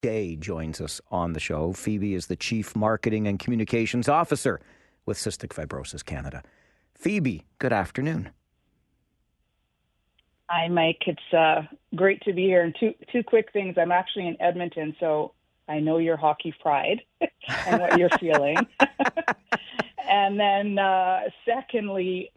Day joins us on the show. Phoebe is the Chief Marketing and Communications Officer with Cystic Fibrosis Canada. Phoebe, good afternoon. Hi, Mike. It's great to be here. And two quick things. I'm actually in Edmonton, so I know your hockey pride and what you're feeling. And then secondly,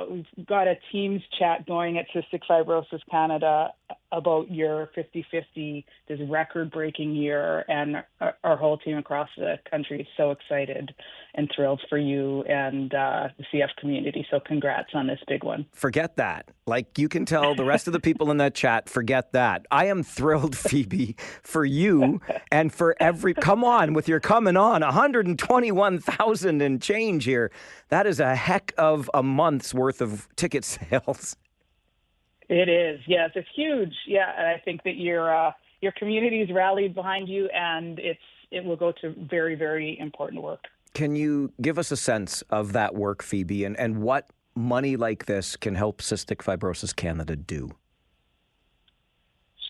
we've got a Teams chat going at Cystic Fibrosis Canada about your 50-50, this record-breaking year, and our whole team across the country is so excited and thrilled for you and the CF community. So congrats on this big one. Forget that. Like, you can tell the rest of the people in that chat, forget that. I am thrilled, Phoebe, for you and for come on with your coming on, 121,000 and change here. That is a heck of a month's worth of ticket sales. It is, yes, it's huge. Yeah, and I think that your community's rallied behind you, and it will go to very, very important work. Can you give us a sense of that work, Phoebe, and what money like this can help Cystic Fibrosis Canada do?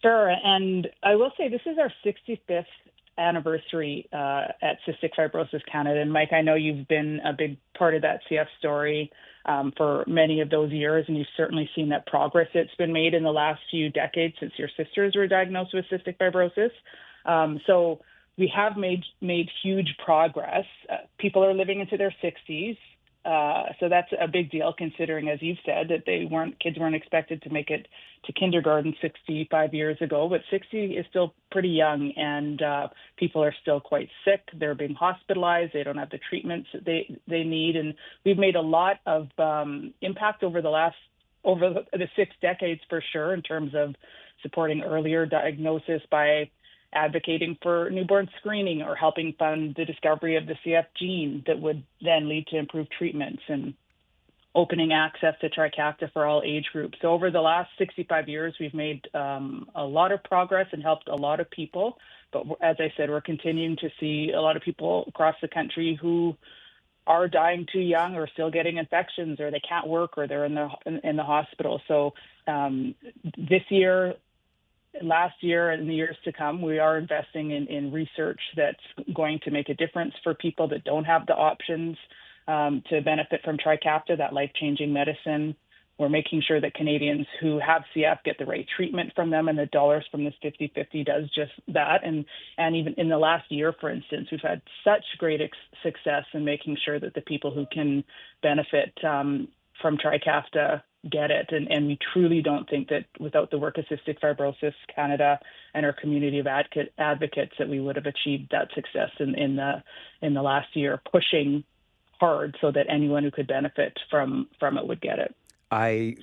Sure, and I will say this is our 65th anniversary at Cystic Fibrosis Canada. And Mike, I know you've been a big part of that CF story for many of those years, and you've certainly seen that progress that's been made in the last few decades since your sisters were diagnosed with cystic fibrosis. So we have made huge progress. People are living into their 60s. So that's a big deal, considering, as you've said, that kids weren't expected to make it to kindergarten 65 years ago, but 60 is still pretty young, and people are still quite sick. They're being hospitalized. They don't have the treatments that they need, and we've made a lot of impact over the 6 decades for sure, in terms of supporting earlier diagnosis by advocating for newborn screening or helping fund the discovery of the CF gene that would then lead to improved treatments, and opening access to Trikafta for all age groups. So over the last 65 years, we've made a lot of progress and helped a lot of people. But as I said, we're continuing to see a lot of people across the country who are dying too young, or still getting infections, or they can't work, or they're in the hospital. So this year, last year, and the years to come, we are investing in research that's going to make a difference for people that don't have the options to benefit from Trikafta, that life-changing medicine. We're making sure that Canadians who have CF get the right treatment from them, and the dollars from this 50-50 does just that. And even in the last year, for instance, we've had such great success in making sure that the people who can benefit from Trikafta get it. And we truly don't think that without the work of Cystic Fibrosis Canada and our community of advocates that we would have achieved that success in the last year, pushing hard so that anyone who could benefit from it would get it. I,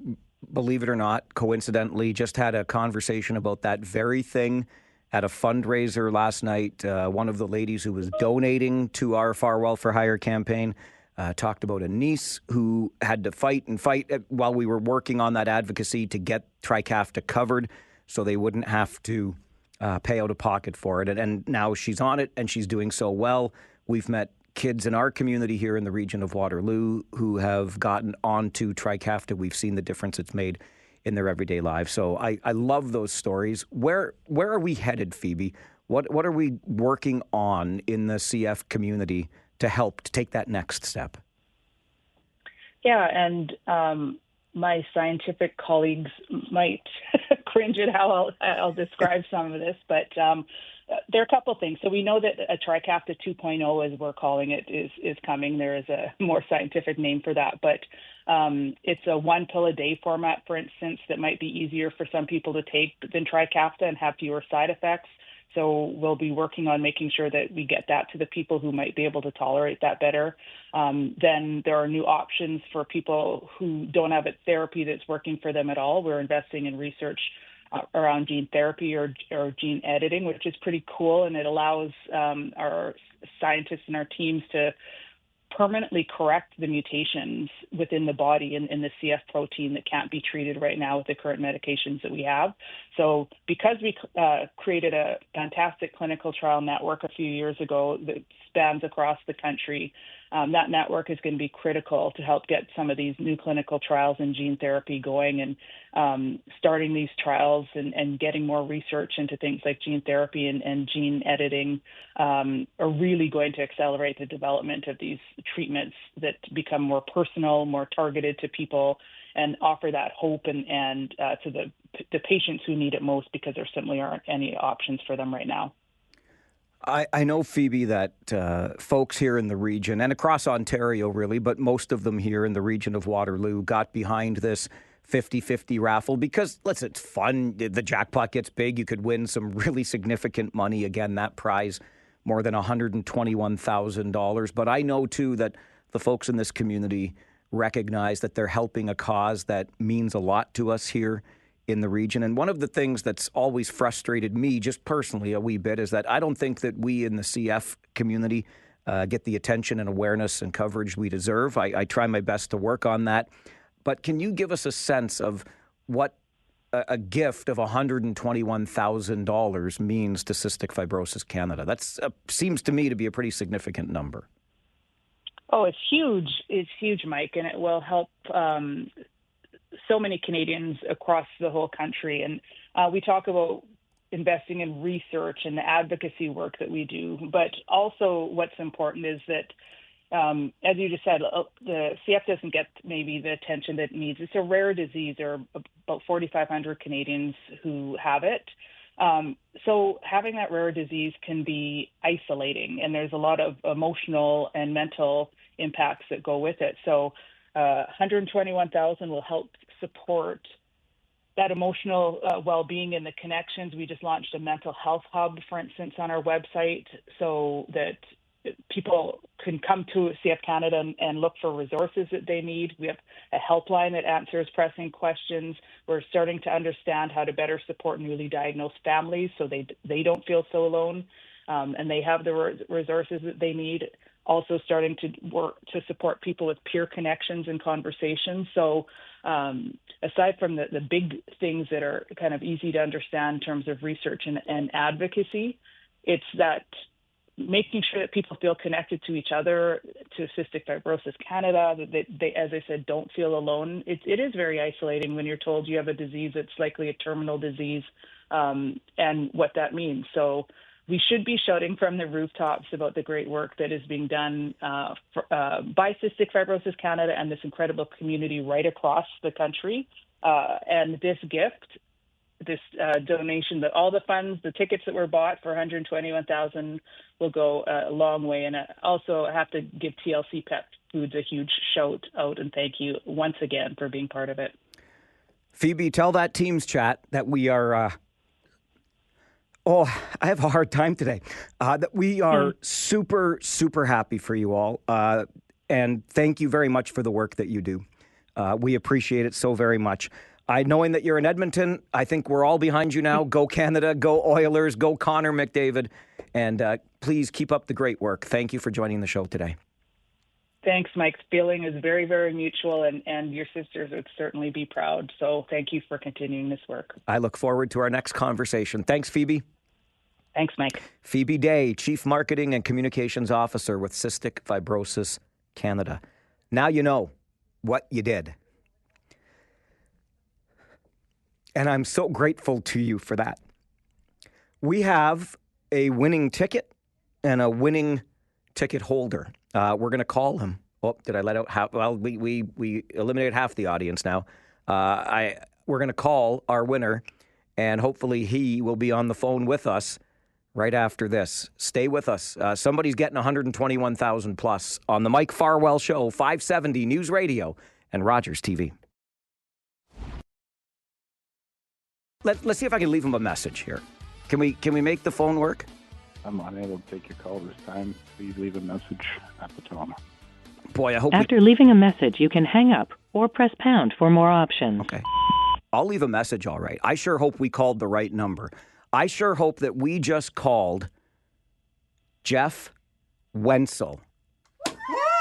believe it or not, coincidentally, just had a conversation about that very thing at a fundraiser last night. One of the ladies who was donating to our Farwell4Hire campaign talked about a niece who had to fight while we were working on that advocacy to get Trikafta covered so they wouldn't have to pay out of pocket for it. And now she's on it, and she's doing so well. We've met kids in our community here in the region of Waterloo who have gotten onto Trikafta. We've seen the difference it's made in their everyday lives. So I love those stories. Where are we headed, Phoebe? What are we working on in the CF community to help to take that next step? Yeah, and my scientific colleagues might cringe at how I'll describe some of this, but there are a couple things. So we know that a Trikafta 2.0, as we're calling it, is coming. There is a more scientific name for that, but it's a 1 pill a day format, for instance, that might be easier for some people to take than Trikafta and have fewer side effects. So we'll be working on making sure that we get that to the people who might be able to tolerate that better. Then there are new options for people who don't have a therapy that's working for them at all. We're investing in research around gene therapy or gene editing, which is pretty cool, and it allows our scientists and our teams to permanently correct the mutations within the body in the CF protein that can't be treated right now with the current medications that we have. So because we created a fantastic clinical trial network a few years ago that spans across the country, that network is going to be critical to help get some of these new clinical trials in gene therapy going, and starting these trials and getting more research into things like gene therapy and gene editing are really going to accelerate the development of these treatments that become more personal, more targeted to people, and offer that hope and to the patients who need it most, because there simply aren't any options for them right now. I know, Phoebe, that folks here in the region and across Ontario, really, but most of them here in the region of Waterloo got behind this 50-50 raffle because, listen, it's fun. The jackpot gets big. You could win some really significant money. Again, that prize, more than $121,000. But I know, too, that the folks in this community recognize that they're helping a cause that means a lot to us here in the region. And one of the things that's always frustrated me, just personally a wee bit, is that I don't think that we in the CF community get the attention and awareness and coverage we deserve. I try my best to work on that. But can you give us a sense of what a gift of $121,000 means to Cystic Fibrosis Canada? That seems to me to be a pretty significant number. Oh, it's huge. It's huge, Mike, and it will help so many Canadians across the whole country. And we talk about investing in research and the advocacy work that we do. But also what's important is that, as you just said, the CF doesn't get maybe the attention that it needs. It's a rare disease. There are about 4,500 Canadians who have it. So having that rare disease can be isolating, and there's a lot of emotional and mental impacts that go with it. So $121,000 will help support that emotional well-being and the connections. We just launched a mental health hub, for instance, on our website, so that people can come to CF Canada and look for resources that they need. We have a helpline that answers pressing questions. We're starting to understand how to better support newly diagnosed families so they don't feel so alone, and they have the resources that they need. Also starting to work to support people with peer connections and conversations. So aside from the big things that are kind of easy to understand in terms of research and advocacy, it's that making sure that people feel connected to each other, to Cystic Fibrosis Canada, that they, as I said, don't feel alone. It is very isolating when you're told you have a disease that's likely a terminal disease, and what that means. So we should be shouting from the rooftops about the great work that is being done by Cystic Fibrosis Canada and this incredible community right across the country. And this gift, this donation, all the funds, the tickets that were bought for $121,000 will go a long way. And I also have to give TLC Pet Foods a huge shout out and thank you once again for being part of it. Phoebe, tell that Teams chat that we are... I have a hard time today. That we are super, super happy for you all. And thank you very much for the work that you do. We appreciate it so very much. Knowing that you're in Edmonton, I think we're all behind you now. Go Canada, go Oilers, go Connor McDavid. And please keep up the great work. Thank you for joining the show today. Thanks, Mike. Feeling is very, very mutual, and your sisters would certainly be proud. So thank you for continuing this work. I look forward to our next conversation. Thanks, Phoebe. Thanks, Mike. Phoebe Day, Chief Marketing and Communications Officer with Cystic Fibrosis Canada. Now you know what you did. And I'm so grateful to you for that. We have a winning ticket and a winning ticket holder. We're going to call him. Oh, did I let out half? Well, we eliminated half the audience now. We're going to call our winner, and hopefully he will be on the phone with us right after this. Stay with us. Somebody's getting $121,000 plus on the Mike Farwell Show, 570 News Radio and Rogers TV. Let's see if I can leave him a message here. Can we make the phone work? I'm unable to take your call this time. Please leave a message at the tone. Boy, I hope... After leaving a message, you can hang up or press pound for more options. Okay. I'll leave a message, all right. I sure hope we called the right number. I sure hope that we just called Jeff Wenzel,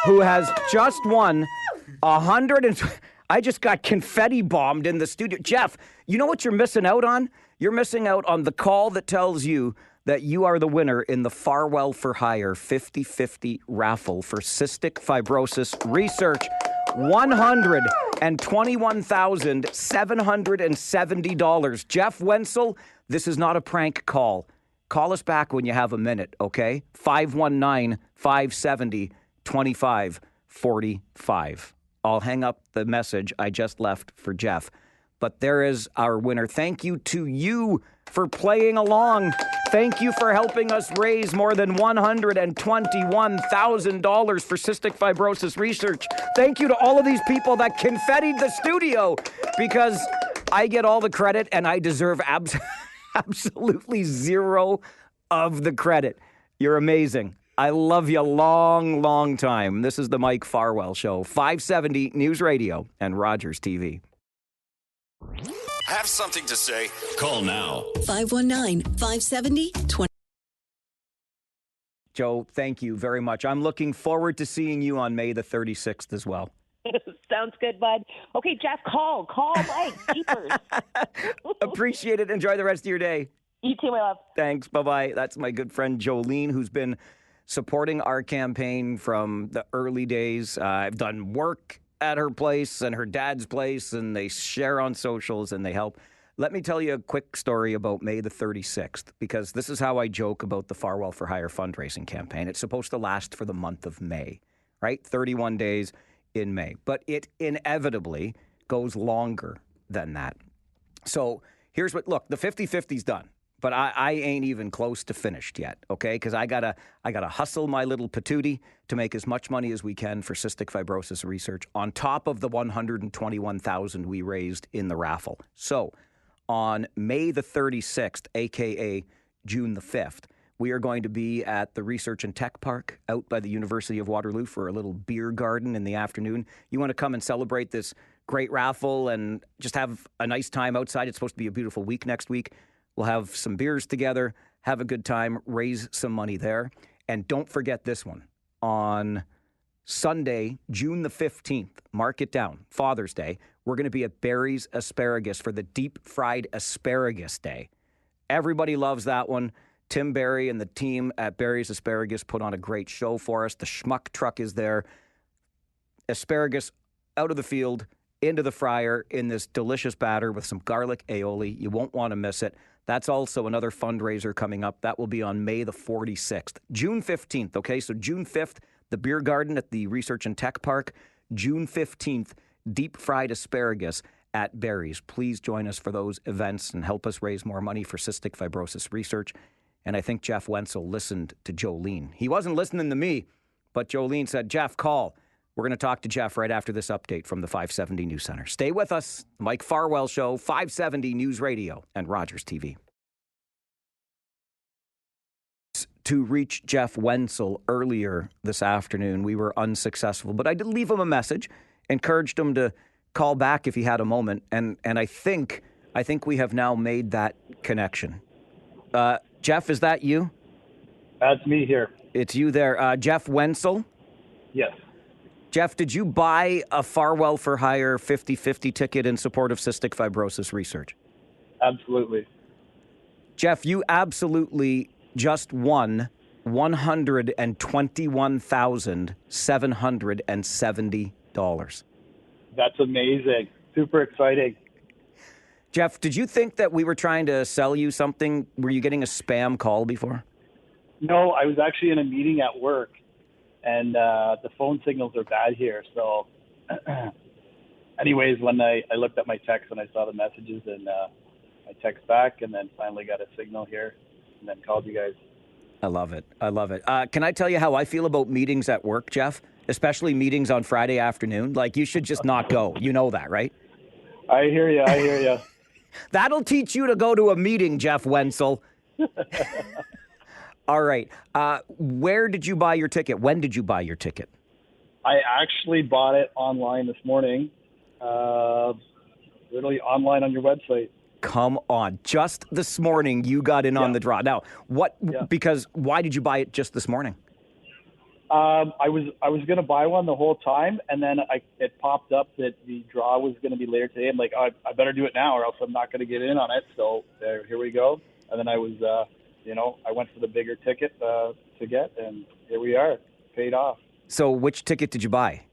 who has just won I just got confetti bombed in the studio. Jeff, you know what you're missing out on? You're missing out on the call that tells you that you are the winner in the Farwell4Hire 50/50 raffle for cystic fibrosis research. $121,770. Jeff Wenzel, this is not a prank call. Call us back when you have a minute, okay? 519-570-2545. I'll hang up the message I just left for Jeff. But there is our winner. Thank you to you for playing along. Thank you for helping us raise more than $121,000 for cystic fibrosis research. Thank you to all of these people that confettied the studio, because I get all the credit and I deserve absolutely zero of the credit. You're amazing. I love you long, long time. This is the Mike Farwell Show, 570 News Radio and Rogers TV. Have something to say? Call now. 519-570-20. Joe, thank you very much. I'm looking forward to seeing you on May the 36th as well. Sounds good, bud. Okay, Jeff, call Mike. Keepers. Appreciate it. Enjoy the rest of your day. You too, my love. Thanks. Bye-bye. That's my good friend Jolene, who's been supporting our campaign from the early days. I've done work at her place and her dad's place, and they share on socials and they help. Let me tell you a quick story about May the 36th, because this is how I joke about the Farwell4Hire fundraising campaign. It's supposed to last for the month of May, right? 31 days in May. But it inevitably goes longer than that. So here's what, look, the 50/50's done. But I ain't even close to finished yet, okay? Because I gotta hustle my little patootie to make as much money as we can for cystic fibrosis research on top of the $121,000 we raised in the raffle. So on May the 36th, a.k.a. June the 5th, we are going to be at the Research and Tech Park out by the University of Waterloo for a little beer garden in the afternoon. You want to come and celebrate this great raffle and just have a nice time outside. It's supposed to be a beautiful week next week. We'll have some beers together, have a good time, raise some money there. And don't forget this one. On Sunday, June the 15th, mark it down, Father's Day, we're going to be at Barry's Asparagus for the Deep Fried Asparagus Day. Everybody loves that one. Tim Barry and the team at Barry's Asparagus put on a great show for us. The schmuck truck is there. Asparagus out of the field, into the fryer in this delicious batter with some garlic aioli. You won't want to miss it. That's also another fundraiser coming up. That will be on May the 46th. June 15th, okay? So June 5th, the beer garden at the Research and Tech Park. June 15th, deep fried asparagus at Barry's. Please join us for those events and help us raise more money for cystic fibrosis research. And I think Jeff Wenzel listened to Jolene. He wasn't listening to me, but Jolene said, Jeff, call. We're going to talk to Jeff right after this update from the 570 News Center. Stay with us. Mike Farwell Show, 570 News Radio and Rogers TV. To reach Jeff Wenzel earlier this afternoon, we were unsuccessful, but I did leave him a message, encouraged him to call back if he had a moment, and I think we have now made that connection. Jeff, is that you? That's me here. It's you there. Jeff Wenzel? Yes. Jeff, did you buy a Farwell4Hire 50/50 ticket in support of cystic fibrosis research? Absolutely. Jeff, you absolutely just won $121,770. That's amazing. Super exciting. Jeff, did you think that we were trying to sell you something? Were you getting a spam call before? No, I was actually in a meeting at work, and the phone signals are bad here. So anyways, when I looked at my text and I saw the messages, and I text back, and then finally got a signal here, and then called you guys. I love it. I love it. Can I tell you how I feel about meetings at work, Jeff? Especially meetings on Friday afternoon. Like, you should just not go. You know that, right? I hear you. I hear you. That'll teach you to go to a meeting, Jeff Wenzel. All right. Where did you buy your ticket? When did you buy your ticket? I actually bought it online this morning, literally online on your website. Come on. Just this morning, you got in on the draw. Now, because why did you buy it just this morning? I was going to buy one the whole time, and then it popped up that the draw was going to be later today. I'm like, I better do it now, or else I'm not going to get in on it. So here we go. And then I was I went for the bigger ticket to get, and here we are. Paid off. So which ticket did you buy?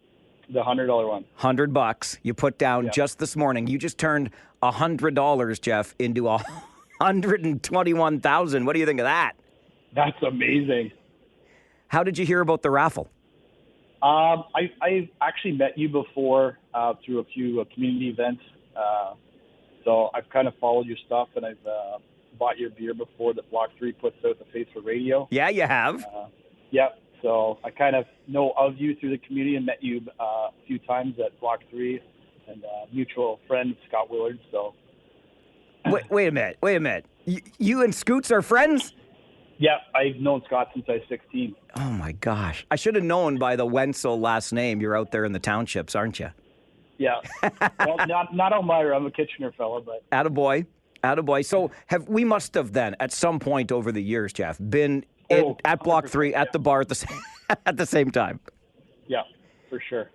The $100 one. $100 you put down Yeah. just this morning. You just turned $100, Jeff, into $121,000. What do you think of that? That's amazing. How did you hear about the raffle? I've actually met you before through a few community events. So I've kind of followed your stuff, and I've bought your beer before that Block 3 puts out the Face for Radio. Yeah, you have. Yep. So I kind of know of you through the community and met you a few times at Block 3 and mutual friend Scott Willard. So Wait a minute. You and Scoots are friends? yeah, I've known Scott since I was 16. Oh, my gosh. I should have known by the Wenzel last name. You're out there in the townships, aren't you? Yeah. Well, not Elmira. I'm a Kitchener fella, but Attaboy. So we must have then, at some point over the years, Jeff, been at Block 3 at the bar at the same time. yeah, for sure.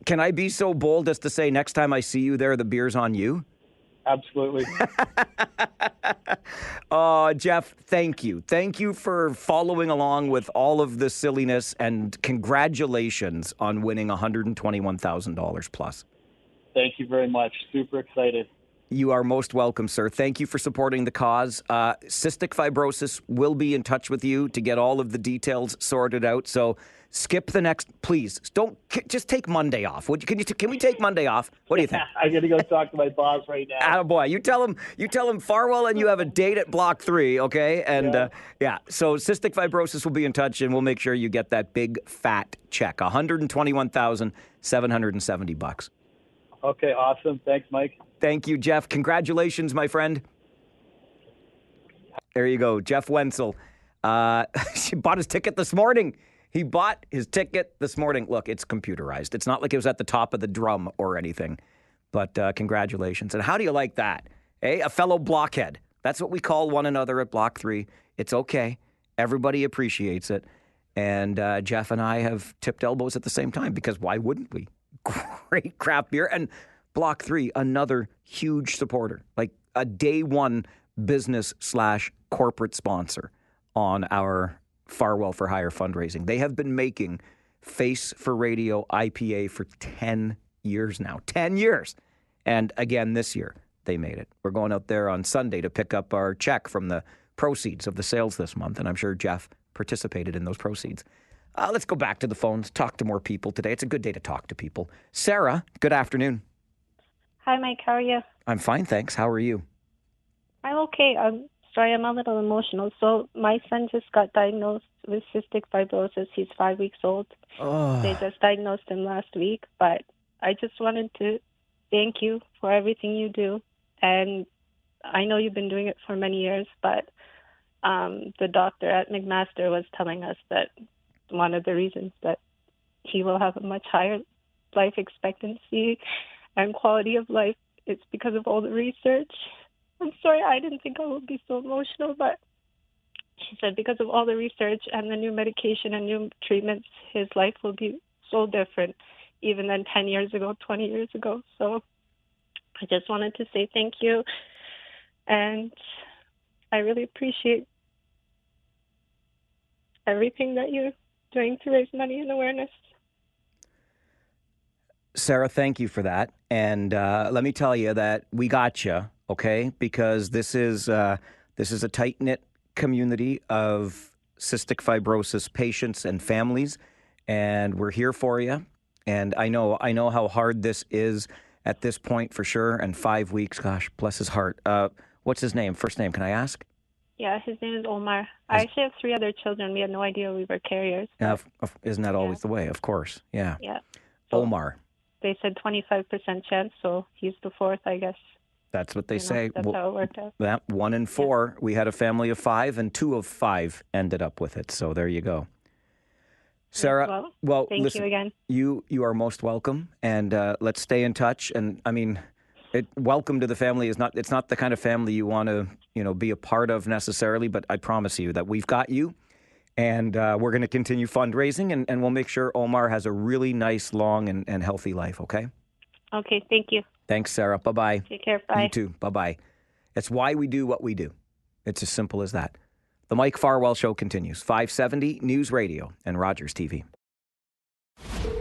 Can I be so bold as to say next time I see you there, the beer's on you? Absolutely. Jeff, thank you. Thank you for following along with all of the silliness, and congratulations on winning $121,000 plus. Thank you very much. Super excited. You are most welcome, sir. Thank you for supporting the cause. Cystic Fibrosis will be in touch with you to get all of the details sorted out. So skip the next, please. Just take Monday off. Can we take Monday off? What do you think? I got to go talk to my boss right now. Attaboy. You tell him Farwell and you have a date at Block 3, okay? And so Cystic Fibrosis will be in touch, and we'll make sure you get that big fat check, $121,770. Okay, awesome. Thanks, Mike. Thank you, Jeff. Congratulations, my friend. There you go, Jeff Wenzel. He bought his ticket this morning. Look, it's computerized. It's not like it was at the top of the drum or anything. But congratulations. And how do you like that? A fellow blockhead. That's what we call one another at Block 3. It's okay. Everybody appreciates it. And Jeff and I have tipped elbows at the same time, because why wouldn't we? Great craft beer. And Block 3, another huge supporter, like a day one business/corporate sponsor on our Farwell4Hire fundraising. They have been making Face for Radio IPA for 10 years now. 10 years. And again, this year, they made it. We're going out there on Sunday to pick up our check from the proceeds of the sales this month. And I'm sure Jeff participated in those proceeds. Let's go back to the phones, talk to more people today. It's a good day to talk to people. Sarah, good afternoon. Hi, Mike. How are you? I'm fine, thanks. How are you? I'm okay. I'm sorry, I'm a little emotional. So my son just got diagnosed with cystic fibrosis. He's 5 weeks old. Oh. They just diagnosed him last week. But I just wanted to thank you for everything you do. And I know you've been doing it for many years, but the doctor at McMaster was telling us that one of the reasons that he will have a much higher life expectancy and quality of life is because of all the research. I'm sorry, I didn't think I would be so emotional, but he said because of all the research and the new medication and new treatments, his life will be so different even than 10 years ago, 20 years ago. So I just wanted to say thank you, and I really appreciate everything that you're doing to raise money and awareness. Sarah, thank you for that. And let me tell you that we got you, okay? Because this is a tight-knit community of cystic fibrosis patients and families, and we're here for you. And I know how hard this is at this point for sure. And 5 weeks, gosh, bless his heart. What's his name? First name? Can I ask? Yeah, his name is Omar. I actually have 3 other children. We had no idea we were carriers. Isn't that always the way? Of course. Yeah. Yeah. So Omar. They said 25% chance, so he's the 4th, I guess. That's what they say. That's how it worked out. That 1 in 4. We had a family of 5, and 2 of 5 ended up with it. So there you go. Sarah, well thank listen, you again. You are most welcome, and let's stay in touch. And I mean, welcome to the family is not. It's not the kind of family you want to be a part of necessarily. But I promise you that we've got you, and we're going to continue fundraising, and we'll make sure Omar has a really nice, long, and healthy life. Okay. Okay. Thank you. Thanks, Sarah. Bye bye. Take care. Bye. You too. Bye bye. It's why we do what we do. It's as simple as that. The Mike Farwell Show continues. 570 News Radio and Rogers TV.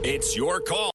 It's your call.